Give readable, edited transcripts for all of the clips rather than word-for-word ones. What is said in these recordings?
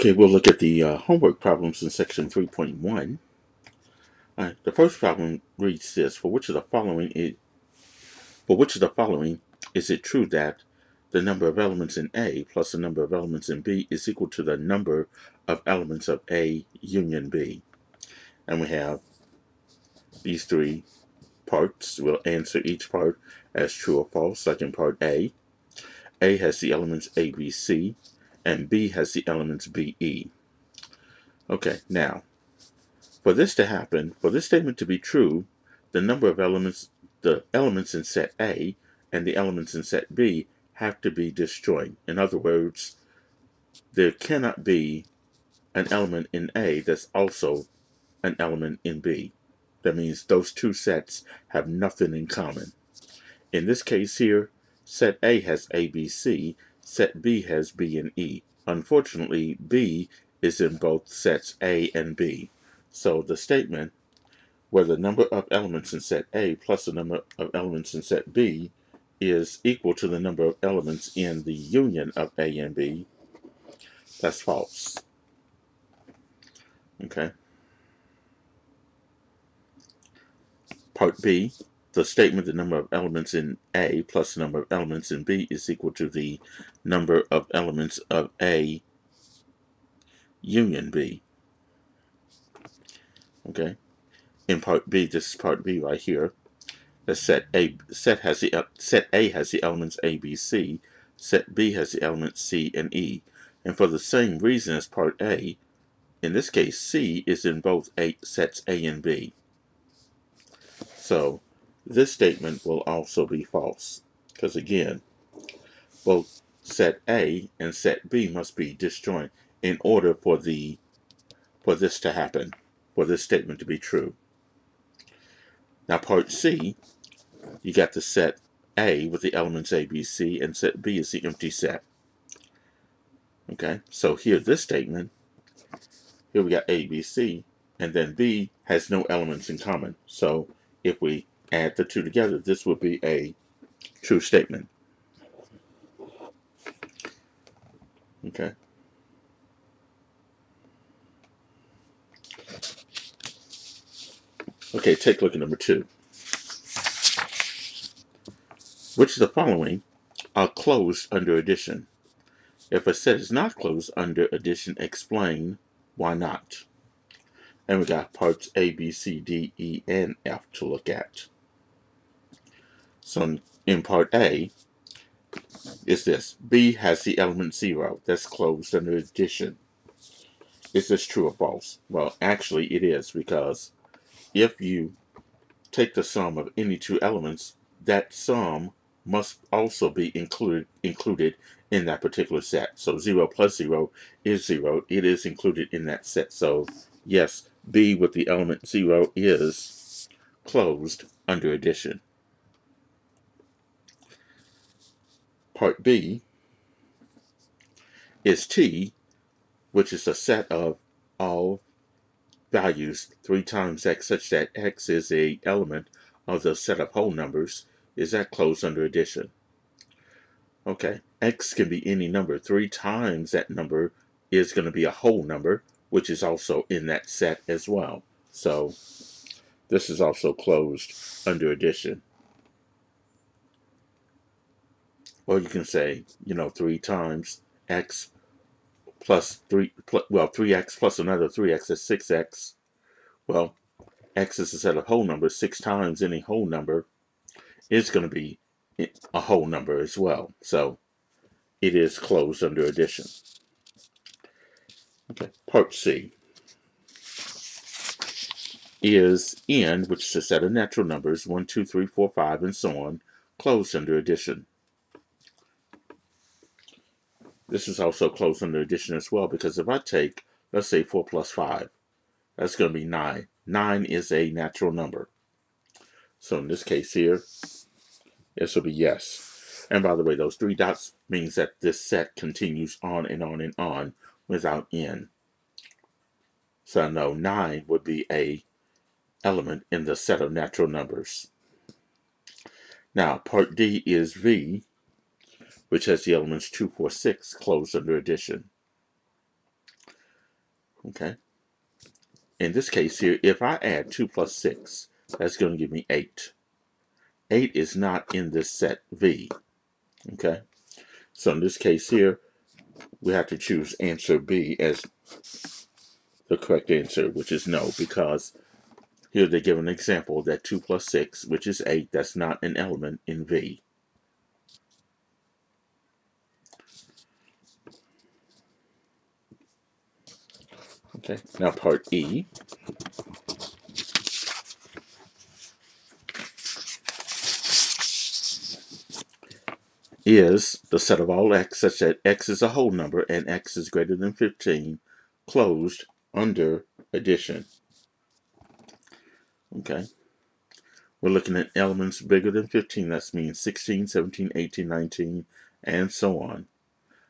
Okay, we'll look at the homework problems in section 3.1. The first problem reads this: for which of the following is it true that the number of elements in A plus the number of elements in B is equal to the number of elements of A union B? And we have these three parts. We'll answer each part as true or false. Like in part A has the elements A, B, C, and B has the elements B, E. Okay, now, for this to happen, for this statement to be true, the number of elements, the elements in set A and the elements in set B have to be disjoint. In other words, there cannot be an element in A that's also an element in B. That means those two sets have nothing in common. In this case here, set A has A, B, C, set B has B and E. Unfortunately, B is in both sets A and B. So the statement where the number of elements in set A plus the number of elements in set B is equal to the number of elements in the union of A and B, that's false. Okay. Part B, the statement the number of elements in A plus the number of elements in B is equal to the number of elements of A union B. Okay. In part B, this is part B right here. The set A has the elements A, B, C. Set B has the elements C and E. And for the same reason as part A, in this case, C is in both sets A and B. So this statement will also be false, because again, both set A and set B must be disjoint in order for this to happen, for this statement to be true. Now part C, you got the set A with the elements A, B, C, and set B is the empty set. Okay, so here this statement, here we got A, B, C, and then B has no elements in common. So if we add the two together, this would be a true statement. Okay. Okay, take a look at number 2. Which of the following are closed under addition? If a set is not closed under addition, explain why not. And we got parts A, B, C, D, E, and F to look at. So in part A is this: B has the element 0. That's closed under addition. Is this true or false? Well, actually it is, because if you take the sum of any two elements, that sum must also be included in that particular set. So 0 plus 0 is 0. It is included in that set. So yes, B with the element 0 is closed under addition. Part B is T, which is a set of all values 3 times x such that x is an element of the set of whole numbers. Is that closed under addition? Okay, x can be any number. 3 times that number is going to be a whole number, which is also in that set as well. So this is also closed under addition. Or you can say, 3 times x plus 3x plus another 3x is 6x. Well, x is a set of whole numbers. 6 times any whole number is going to be a whole number as well. So it is closed under addition. Okay, part C is n, which is a set of natural numbers, 1, 2, 3, 4, 5, and so on, closed under addition. This is also closed under addition as well, because if I take, let's say 4 plus 5, that's going to be 9. 9 is a natural number. So in this case here, this will be yes. And by the way, those 3 dots means that this set continues on and on and on without n. So I know 9 would be a element in the set of natural numbers. Now, part D is V, which has the elements 2, 4, 6, closed under addition. Okay. In this case here, if I add 2 plus 6, that's going to give me 8. 8 is not in this set V. Okay. So in this case here, we have to choose answer B as the correct answer, which is no, because here they give an example that 2 plus 6, which is 8, that's not an element in V. Okay, now part E. Is the set of all x such that x is a whole number and x is greater than 15 closed under addition. Okay. We're looking at elements bigger than 15. That means 16, 17, 18, 19, and so on.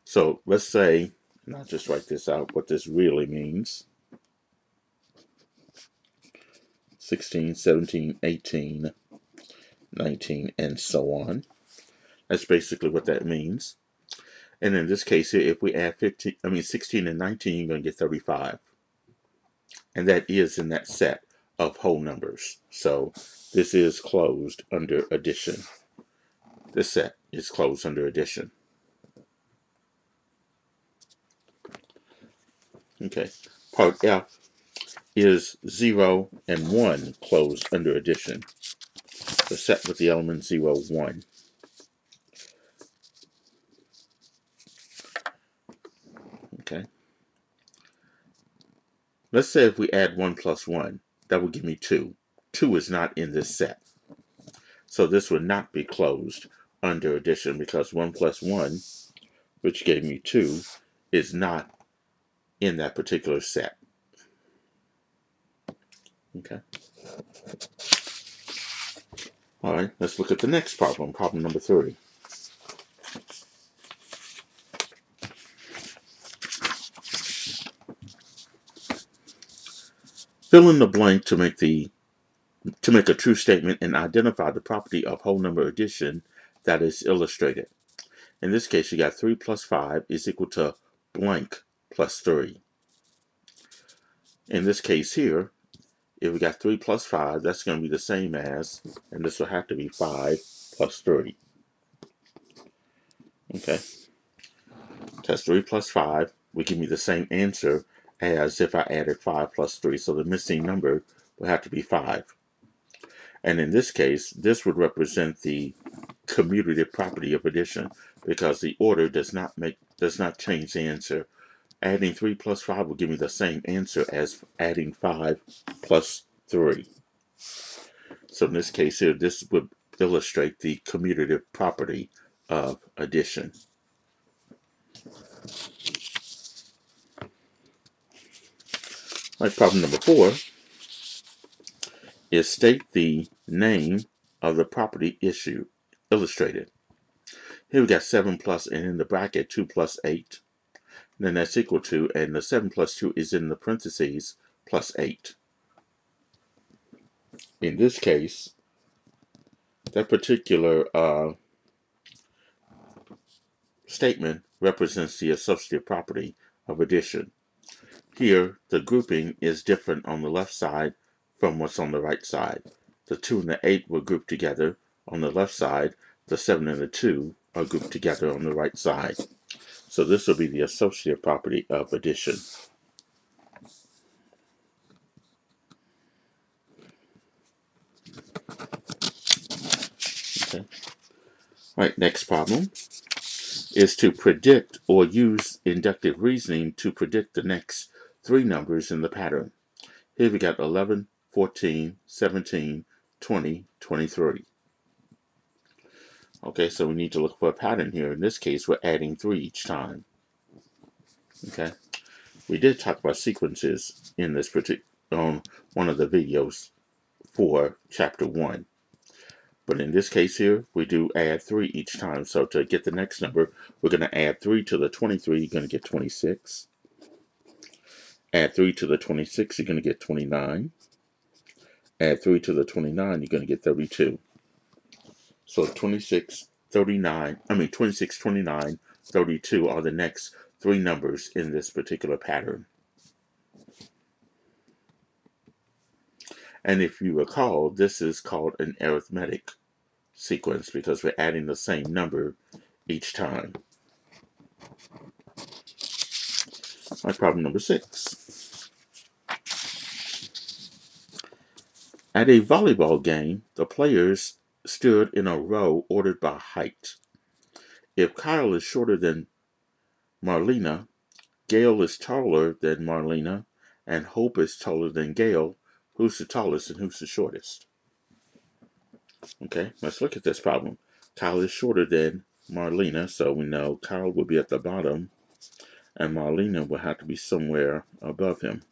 So let's say, and I'll just write this out, what this really means. 16, 17, 18, 19, and so on. That's basically what that means. And in this case here, if we add 16 and 19, you're going to get 35. And that is in that set of whole numbers. So this is closed under addition. This set is closed under addition. Okay. Part F is 0 and 1 closed under addition. The set with the elements 0, 1. Okay. Let's say if we add 1 plus 1, that would give me 2. 2 is not in this set. So this would not be closed under addition because 1 plus 1, which gave me 2, is not in that particular set. Okay. All right, let's look at the next problem, problem number 3. Fill in the blank to make a true statement and identify the property of whole number addition that is illustrated. In this case, you got 3 plus 5 is equal to blank plus 3. In this case here, if we got 3 plus 5, that's going to be the same as, and this will have to be 5 plus 3. Okay. That's 3 plus 5 will give me the same answer as if I added 5 plus 3. So the missing number will have to be 5. And in this case, this would represent the commutative property of addition because the order does not change the answer. Adding 3 plus 5 will give me the same answer as adding 5 plus 3. So in this case here, this would illustrate the commutative property of addition. All right, problem number 4 is state the name of the property illustrated. Here we got 7 plus, and in the bracket 2 plus 8. Then that's equal to, and the 7 plus 2 is in the parentheses, plus 8. In this case, that particular statement represents the associative property of addition. Here, the grouping is different on the left side from what's on the right side. The 2 and the 8 were grouped together on the left side. The 7 and the 2 are grouped together on the right side. So this will be the associative property of addition. Okay. All right, next problem is to predict or use inductive reasoning to predict the next 3 numbers in the pattern. Here we got 11, 14, 17, 20, 23. Okay, so we need to look for a pattern here. In this case, we're adding 3 each time. Okay, we did talk about sequences in this on one of the videos for chapter 1. But in this case here, we do add 3 each time. So to get the next number, we're going to add 3 to the 23, you're going to get 26. Add 3 to the 26, you're going to get 29. Add 3 to the 29, you're going to get 32. So 26, 29, 32 are the next 3 numbers in this particular pattern. And if you recall, this is called an arithmetic sequence because we're adding the same number each time. All right, problem number 6. At a volleyball game, the players stood in a row ordered by height. If Kyle is shorter than Marlena, Gail is taller than Marlena, and Hope is taller than Gail, who's the tallest and who's the shortest? Okay, let's look at this problem. Kyle is shorter than Marlena, so we know Kyle will be at the bottom, and Marlena will have to be somewhere above him.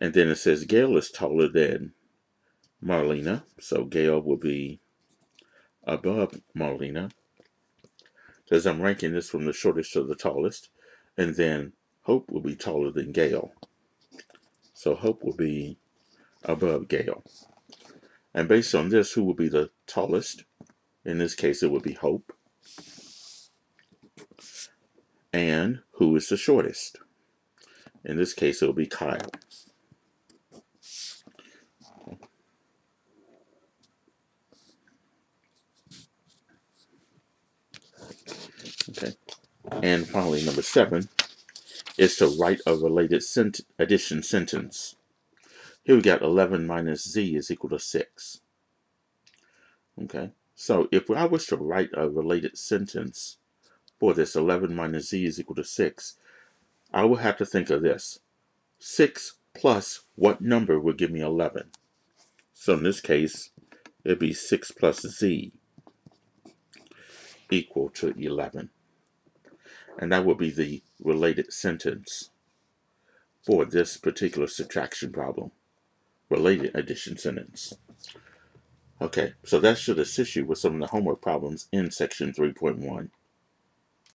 And then it says Gail is taller than Marlena, so Gail will be above Marlena. Says I'm ranking this from the shortest to the tallest, and then Hope will be taller than Gail. So Hope will be above Gail. And based on this, who will be the tallest? In this case, it would be Hope. And who is the shortest? In this case, it will be Kyle. Okay. And finally, number 7 is to write a related addition sentence. Here we got 11 minus z is equal to 6. Okay. So if I was to write a related sentence for this 11 minus z is equal to 6, I would have to think of this. 6 plus what number would give me 11? So in this case, it'd be 6 plus z equal to 11. And that would be the related sentence for this particular subtraction problem. Related addition sentence. Okay, so that should assist you with some of the homework problems in section 3.1.